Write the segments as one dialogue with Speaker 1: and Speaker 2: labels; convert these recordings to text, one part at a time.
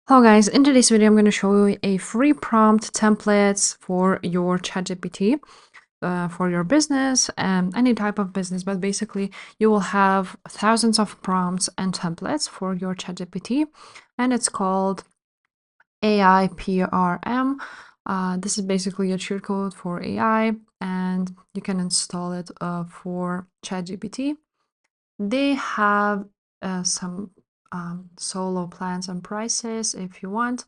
Speaker 1: Hello guys, in today's video I'm going to show you a free prompt templates for your ChatGPT for your business and any type of business, but basically you will have thousands of prompts and templates for your ChatGPT, and it's called AI PRM. This is basically a cheat code for AI, and you can install it for ChatGPT. They have some solo plans and prices if you want,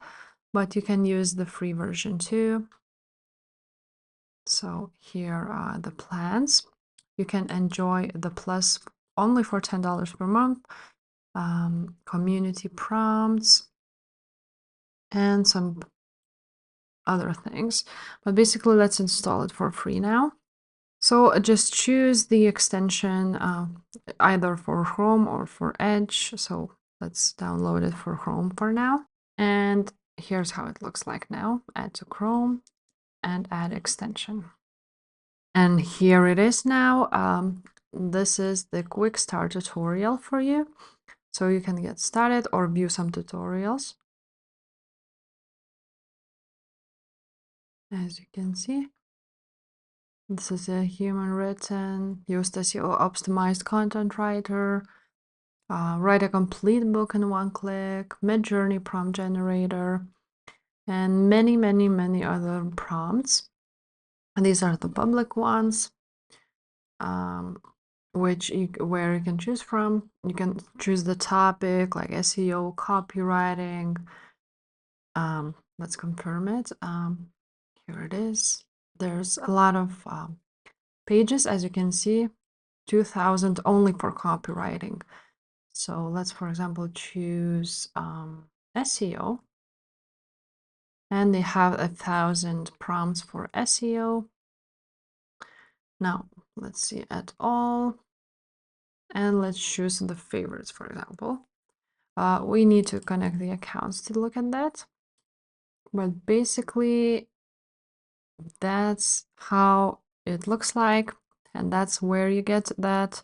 Speaker 1: but you can use the free version too. So here are the plans. You can enjoy the plus only for $10 per month, community prompts, and some other things. But basically, let's install it for free now. So just choose the extension either for Chrome or for Edge. So let's download it for Chrome for now. And here's how it looks like now. Add to Chrome and add extension. And here it is now. This is the quick start tutorial for you. So you can get started or view some tutorials. As you can see, this is a human written, used SEO optimized content writer, write a complete book in one click, mid-journey prompt generator, and many other prompts. And these are the public ones, where you can choose from. You can choose the topic like SEO, copywriting. Let's confirm it. Here it is. There's a lot of pages, as you can see, 2,000 only for copywriting. So let's, for example, choose SEO. And they have 1,000 prompts for SEO. Now, let's see at all. And let's choose the favorites, for example. We need to connect the accounts to look at that. But basically, that's how it looks like. And that's where you get that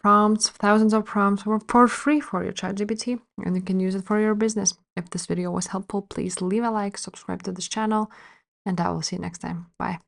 Speaker 1: prompts, thousands of prompts for free for your ChatGPT, and you can use it for your business. If this video was helpful, please leave a like, subscribe to this channel, and I will see you next time. Bye.